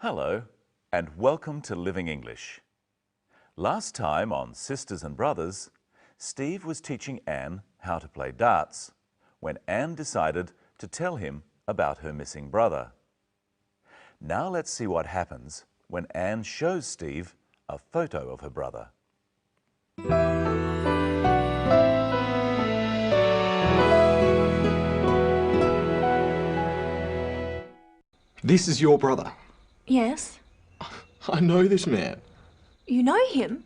Hello, and welcome to Living English. Last time on Sisters and Brothers, Steve was teaching Anne how to play darts when Anne decided to tell him about her missing brother. Now let's see what happens when Anne shows Steve a photo of her brother. This is your brother. Yes. I know this man. You know him?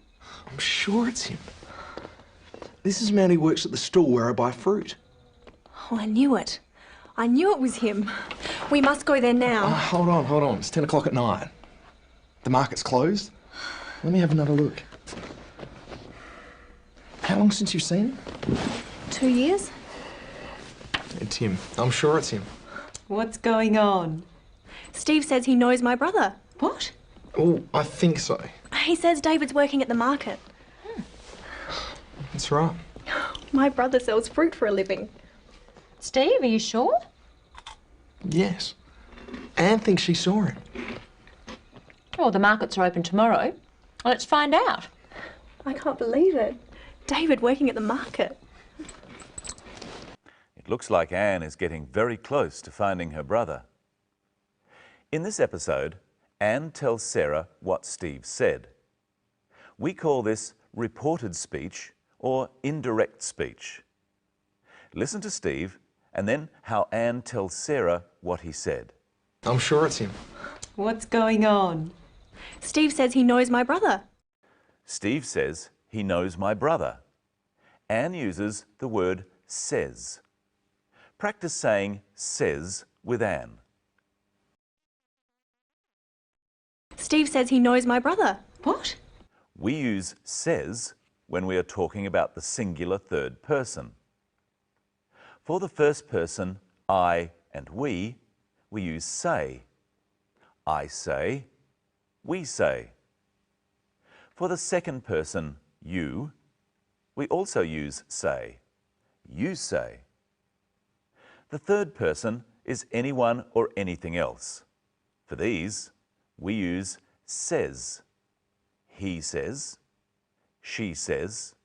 I'm sure it's him. This is a man who works at the stall where I buy fruit. Oh, I knew it. I knew it was him. We must go there now. Hold on. It's 10 o'clock at night. The market's closed. Let me have another look. How long since you've seen him? 2 years? It's him. I'm sure it's him. What's going on? Steve says he knows my brother. What? Oh, I think so. He says David's working at the market. That's right. My brother sells fruit for a living. Steve, are you sure? Yes. Anne thinks she saw him. Well, the markets are open tomorrow. Let's find out. I can't believe it. David working at the market. It looks like Anne is getting very close to finding her brother. In this episode, Anne tells Sarah what Steve said. We call this reported speech or indirect speech. Listen to Steve and then how Anne tells Sarah what he said. I'm sure it's him. What's going on? Steve says he knows my brother. Steve says he knows my brother. Anne uses the word says. Practice saying says with Anne. Steve says he knows my brother. What? We use says when we are talking about the singular third person. For the first person, I and we use say. I say, we say. For the second person, you, we also use say. You say. The third person is anyone or anything else. For these, we use says. He says, she says,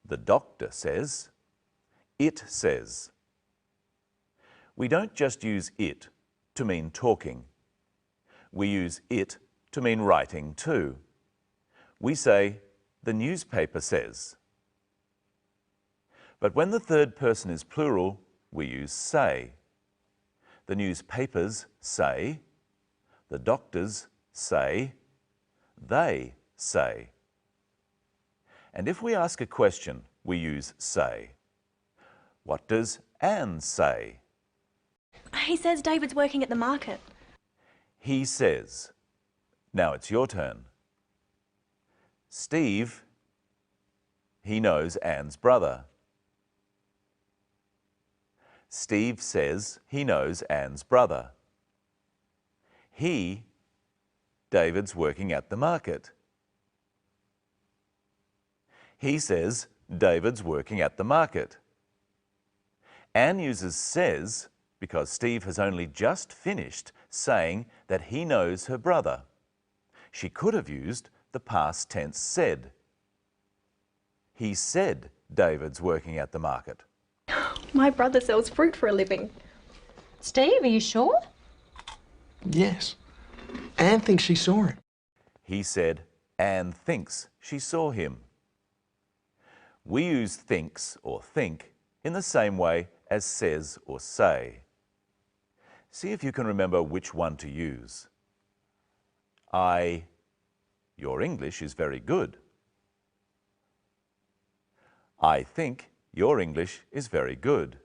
the doctor says, it says. We don't just use it to mean talking. We use it to mean writing too. We say, the newspaper says. But when the third person is plural, we use say. The newspapers say, the doctors say, they say. And if we ask a question, we use say. What does Anne say? He says David's working at the market. He says. Now it's your turn. Steve, he knows Anne's brother. Steve says he knows Anne's brother. He, David's working at the market. He says David's working at the market. Anne uses says because Steve has only just finished saying that he knows her brother. She could have used the past tense said. He said David's working at the market. My brother sells fruit for a living. Steve, are you sure? Yes. Anne thinks she saw him. He said Anne thinks she saw him. We use thinks or think in the same way as says or say. See if you can remember which one to use. Your English is very good. I think your English is very good.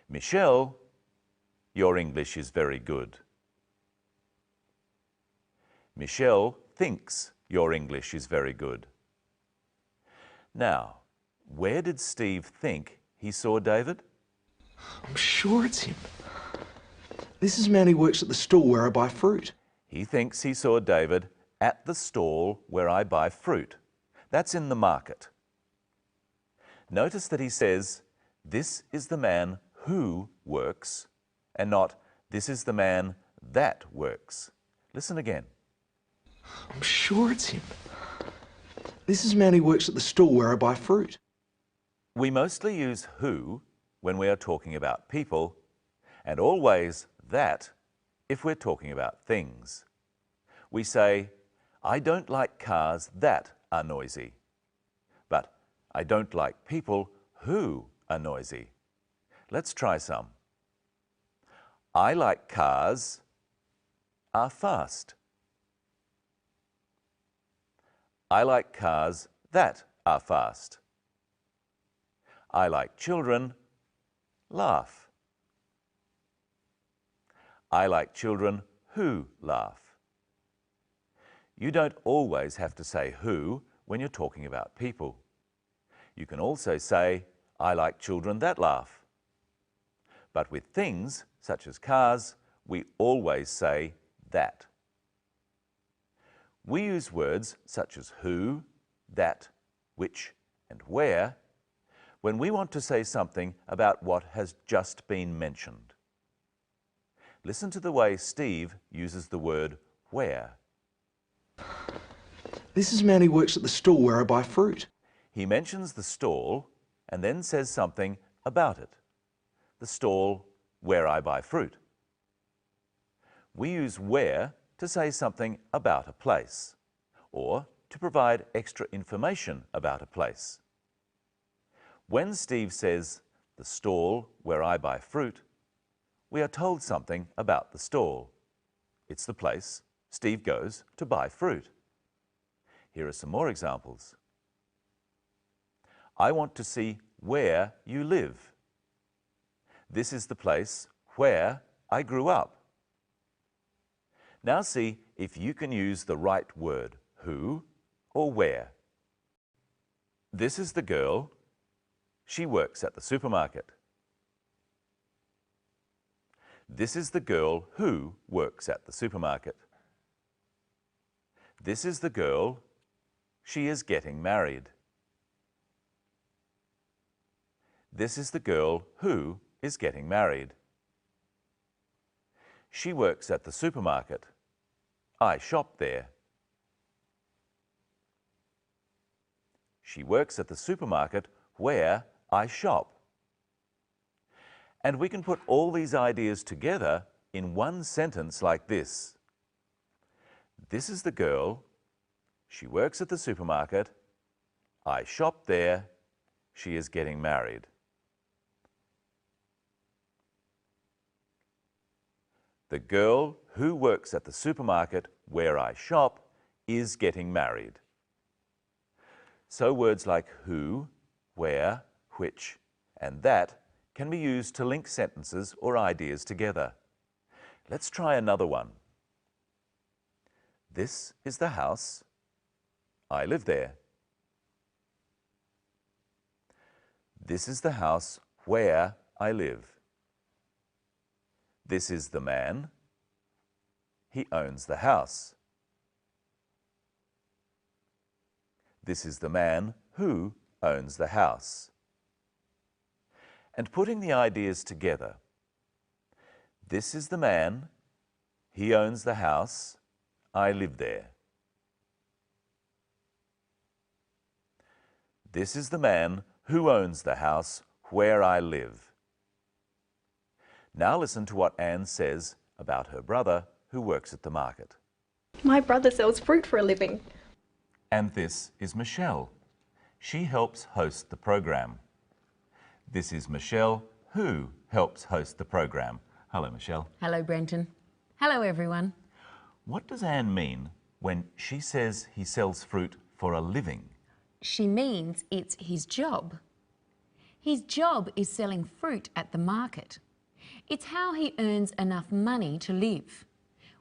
Michelle, your English is very good. Michelle thinks your English is very good. Now, where did Steve think he saw David? I'm sure it's him. This is a man who works at the stall where I buy fruit. He thinks he saw David at the stall where I buy fruit. That's in the market. Notice that he says, this is the man who works, and not, this is the man that works. Listen again. I'm sure it's him. This is a man who works at the store where I buy fruit. We mostly use who when we are talking about people, and always that if we're talking about things. We say, I don't like cars that are noisy, but I don't like people who are noisy. Let's try some. I like cars are fast. I like cars that are fast. I like children laugh. I like children who laugh. You don't always have to say who when you're talking about people. You can also say, I like children that laugh. But with things, such as cars, we always say that. We use words such as who, that, which, and where when we want to say something about what has just been mentioned. Listen to the way Steve uses the word where. This is a man who works at the store where I buy fruit. He mentions the stall and then says something about it. The stall where I buy fruit. We use where to say something about a place, or to provide extra information about a place. When Steve says, the stall where I buy fruit, we are told something about the stall. It's the place Steve goes to buy fruit. Here are some more examples. I want to see where you live. This is the place where I grew up. Now see if you can use the right word, who or where. This is the girl. She works at the supermarket. This is the girl who works at the supermarket. This is the girl. She is getting married. This is the girl who is getting married. She works at the supermarket. I shop there. She works at the supermarket where I shop. And we can put all these ideas together in one sentence like this. This is the girl. She works at the supermarket. I shop there. She is getting married. The girl who works at the supermarket where I shop is getting married. So words like who, where, which, and that can be used to link sentences or ideas together. Let's try another one. This is the house. I live there. This is the house where I live. This is the man. He owns the house. This is the man who owns the house. And putting the ideas together. This is the man. He owns the house. I live there. This is the man who owns the house where I live. Now listen to what Anne says about her brother who works at the market. My brother sells fruit for a living. And this is Michelle. She helps host the program. This is Michelle who helps host the program. Hello, Michelle. Hello, Brenton. Hello, everyone. What does Anne mean when she says he sells fruit for a living? She means it's his job. His job is selling fruit at the market. It's how he earns enough money to live.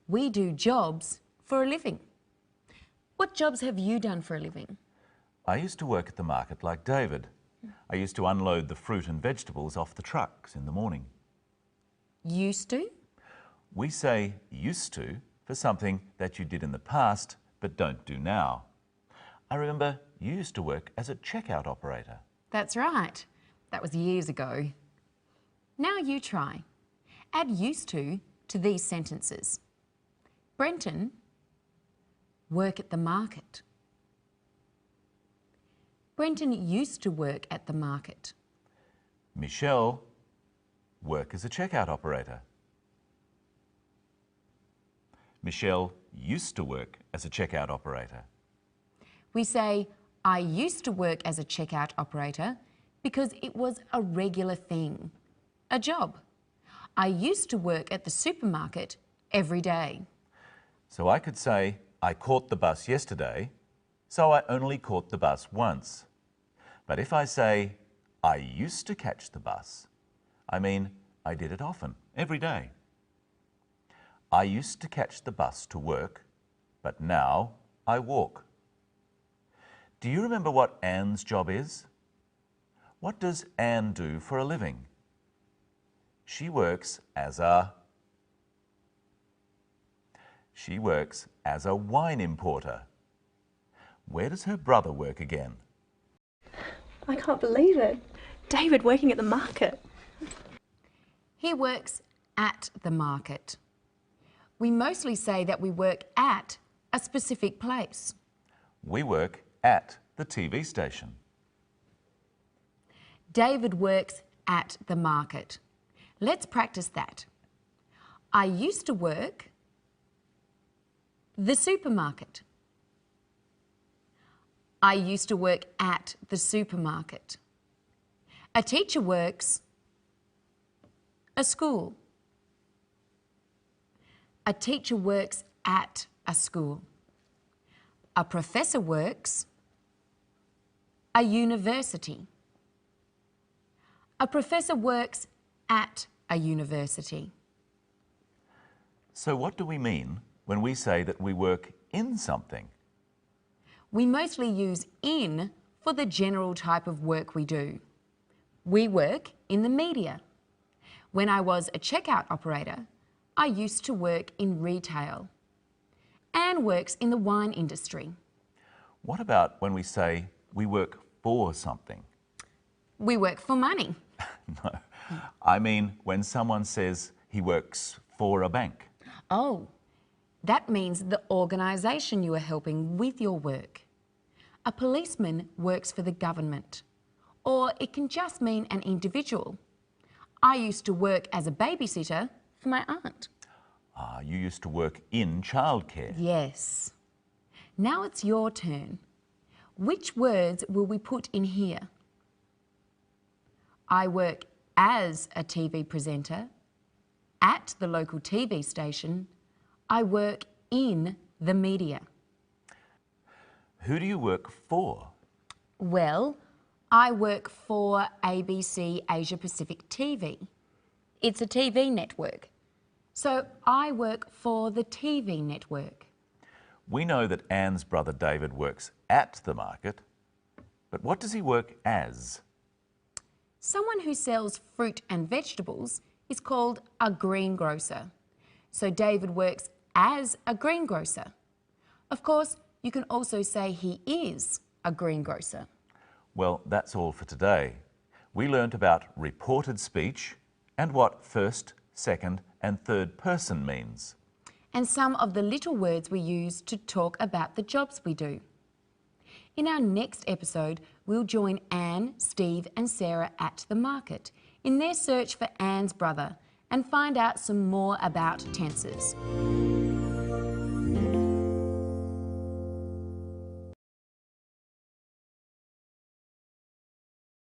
We do jobs for a living. What jobs have you done for a living? I used to work at the market like David. I used to unload the fruit and vegetables off the trucks in the morning. Used to? We say used to for something that you did in the past but don't do now. I remember you used to work as a checkout operator. That's right. That was years ago. Now you try. Add used to to these sentences. Brenton, work at the market. Brenton used to work at the market. Michelle, work as a checkout operator. Michelle used to work as a checkout operator. We say, I used to work as a checkout operator because it was a regular thing, a job. I used to work at the supermarket every day. So I could say, I caught the bus yesterday, so I only caught the bus once. But if I say, I used to catch the bus, I mean I did it often, every day. I used to catch the bus to work, but now I walk. Do you remember what Anne's job is? What does Anne do for a living? She works as a wine importer. Where does her brother work again? I can't believe it. David working at the market. He works at the market. We mostly say that we work at a specific place. We work at the TV station. David works at the market. Let's practice that. I used to work the supermarket. I used to work at the supermarket. A teacher works a school. A teacher works at a school. A professor works a university. A professor works at a university. So what do we mean when we say that we work in something? We mostly use in for the general type of work we do. We work in the media. When I was a checkout operator, I used to work in retail. Anne works in the wine industry. What about when we say we work for something? We work for money. No, I mean when someone says he works for a bank. Oh, that means the organisation you are helping with your work. A policeman works for the government. Or it can just mean an individual. I used to work as a babysitter for my aunt. Ah, you used to work in childcare. Yes. Now it's your turn. Which words will we put in here? I work as a TV presenter at the local TV station. I work in the media. Who do you work for? Well, I work for ABC Asia Pacific TV. It's a TV network. So I work for the TV network. We know that Anne's brother David works at the market, but what does he work as? Someone who sells fruit and vegetables is called a greengrocer. So David works as a greengrocer. Of course, you can also say he is a greengrocer. Well, that's all for today. We learnt about reported speech and what first, second and third person means. And some of the little words we use to talk about the jobs we do. In our next episode, we'll join Anne, Steve and Sarah at the market in their search for Anne's brother and find out some more about tenses.